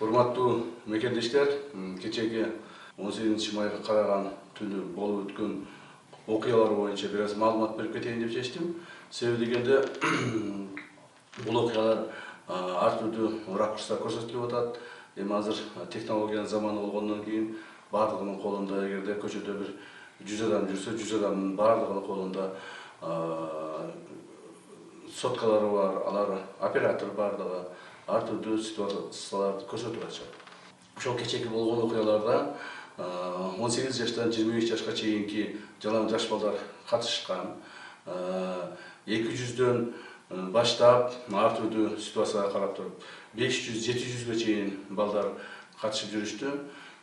Урматтуу мекендештер, кечеги 18 майга караган түнү болуп өткөн окуялар боюнча бир аз маалымат берип кетейин деп чечтим. Себеби дегенде бул окуялар ар түрдүү ракурста көрсөтүлүп атат. Эми азыр технологиянын заманы болгондон кийин баардыгынын колунда, эгерде көчөдө бир 100 адам жүрсө, 100 адамдын баардыгынын колунда соткалары бар, алар оператор бардыгы ар түрдүү ситуацияларды көрсөтүп атышат. Ошол кечеги болгон окуяларда 18 жаштан 25 жашка чейинки жалаң жаш балдар катышкан. 200дөн баштап ар түрдүү ситуацияга карап туруп 500-700ге чейин балдар катышып жүрүштү.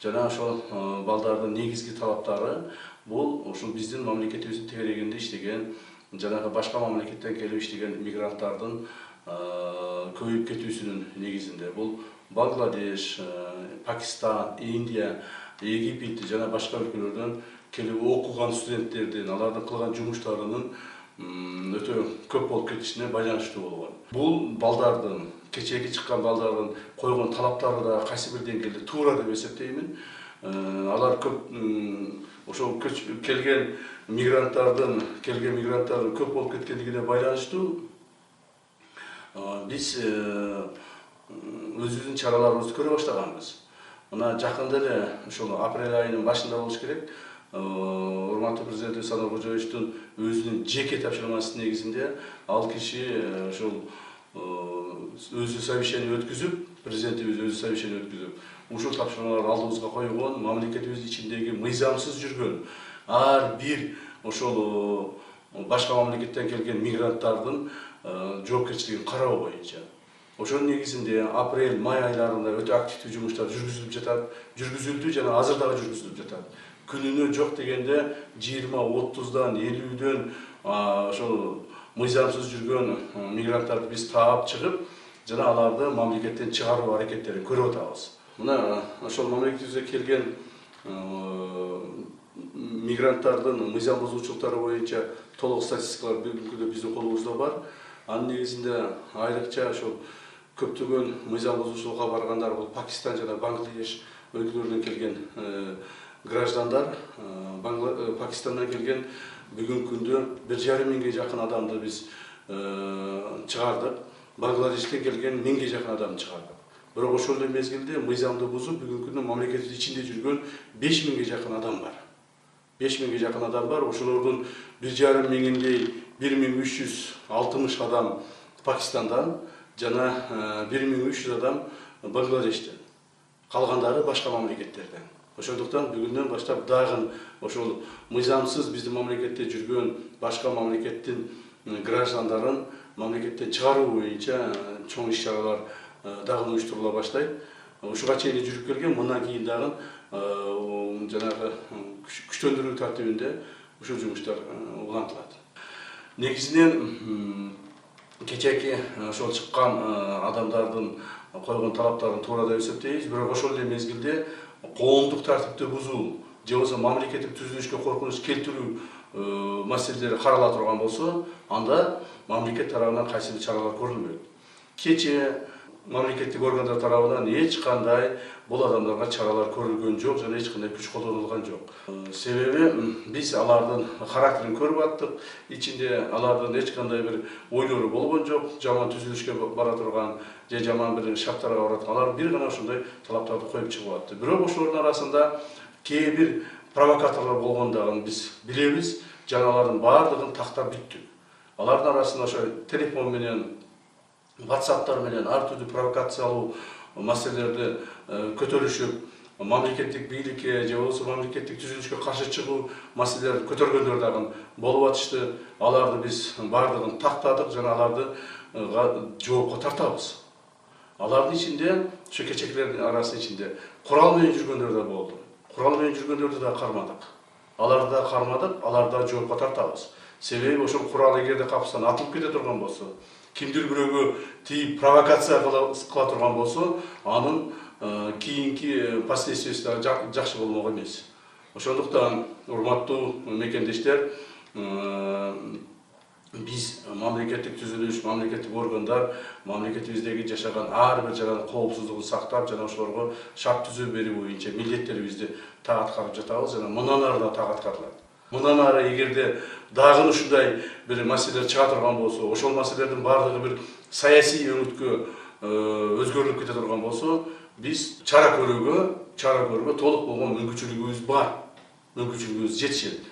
Жана ошол балдардын негизги талаптары бул ушул биздин мамлекетибиздин тегерегинде иштеген, жанагы башка мамлекеттен келип иштеген мигранттардын көбөйүп кетүүсүнүн негизинде. Бул Бангладеш, Пакистан, Индия, Египет жана башка өлкөлөрдөн келип окуган студенттердин, алардын кылган жумуштарынын өтө көп болуп кетишине байланыштуу болгон. Бул балдардын, кечеги чыккан балдардын койгон талаптары да кайсы бир деңгээлде туура деп эсептеймин. Алар көп ошол келген мигранттардын көп болуп кеткендигине байланыштуу биз өзүбүздүн чараларыбызды көрө баштаганбыз. Мына жакында эле ошол апрель айынын башында болуш керек. Урматтуу президент Садыр Кожоевичтин өзүнүн жеке тапшырмасынын негизинде ал киши ошол өзү совещание өткүзүп, президентибиз өзү совещание өткүзүп, ушул тапшырмаларды алдыбызга койгон, мамлекетибиздин ичиндеги мыйзамсыз жүргөн ар бир ошол башка мамлекеттен келген мигранттардын жоопкерчилигин кароо боюнча. Ошонун негизинде апрель-май айларында өтө активдүү жумуштар жүргүзүлдү жана азыр дагы жүргүзүлүп жатат. Күнүнө жок дегенде 20-30дан 50дөн ошол мыйзамсыз жүргөн мигранттарды биз таап чыгып, жана аларды мамлекеттен чыгаруу аракеттерин көрүп атабыз. Мына ошол мамлекетибизге келген мигранттардын мыйзам бузуучулуктары боюнча толук статистикалар бүгүнкү күндө биздин колубузда бар. Анын негизинде айрыкча ошол көптөгөн мыйзам бузуучулукка баргандар бул Пакистан жана Бангладеш өлкөлөрүнөн келген граждандар. Пакистандан келген бүгүнкү күндө 1,5 миңге жакын адамды биз чыгардык. Бангладештен келген 1000ге жакын адамды чыгардык. Бирок ошол эле мезгилде мыйзамды бузуп бүгүнкү күндө мамлекеттин ичинде жүргөн 5000ге жакын адам бар. 5000ге жакын адам бар. Ошолордун 1,5 миңиндей 1360 адам Пакистандан жана 1300 адам Бангладештен. Калгандары башка мамлекеттерден. Ошондуктан бүгүндөн баштап дагы ошол мыйзамсыз биздин мамлекетте жүргөн башка мамлекеттин граждандарын мамлекеттен чыгаруу боюнча чоң иш-чаралар дагы уюштурула баштайт. Ушуга чейин жүрүп келген, мындан кийин дагы жанагы күчтөндүрүү тартибинде ушул жумуштар улантылат. Негизинен кечеги ошол чыккан адамдардын койгон талаптарын туура деп эсептейбиз, бирок ошол эле мезгилде коомдук тартипти бузуу же болбосо мамлекеттик түзүлүшкө коркунуч келтирүү маселелери карала турган болсо, анда мамлекет тарабынан кайсы бир чаралар көрүлбөйт. Кечээ мамлекеттик органдар тарабынан эч кандай бул адамдарга чаралар көрүлгөн жок жана эч кандай күч колдонулган жок. Себеби биз алардын характерин көрүп аттык. Ичинде алардын эч кандай бир ойлору болгон жок. Жаман түзүлүшкө бара турган же жаман бир шарттарга барат. Алар бир гана ошондой талаптарды коюп чыгып атты. Бирок ошолордун арасында кээ бир провокаторлор болгондугун биз билебиз. Жана алардын баардыгын тактап бүттүк. Алардын арасында ошо телефон менен, WhatsApp'тар менен ар түрдүү провокациялуу маселелерди көтөрүшүп, мамлекеттик бийликке же болбосо мамлекеттик түзүлүшкө каршы чыгуу маселелерин көтөргөндөр дагы болуп атышты. Аларды биз баардыгын тактадык жана аларды жоопко тартабыз. Алардын ичинде, ошо кечекилердин арасынын ичинде курал менен жүргөндөр да болду. Курал менен жүргөндөрдү да кармадык. Аларды да кармадык, аларды да жоопко тартабыз. Себеби ошол курал эгерде капыстан атылып кете турган болсо, кимдир бирөөгө тийип провокация кыла турган болсо, анын кийинки последствиясы да жакшы болмок эмес. Ошондуктан урматтуу мекендештер, биз мамлекеттик түзүлүш, мамлекеттик органдар мамлекетибиздеги жашаган ар бир жанагы коопсуздугун сактап, жана ошолорго шарт түзүү берүү боюнча милдеттерибизди так аткарып жатабыз, жана мындан ары да так аткарылат. Мындан ары эгерде дагы ушундай бир маселелер чыга турган болсо, ошол маселелердин баардыгы бир саясий өңүткө өзгөрүлүп кете турган болсо, биз чара көрүүгө толук болгон мүмкүнчүлүгүбүз бар, мүмкүнчүлүгүбүз жетишет.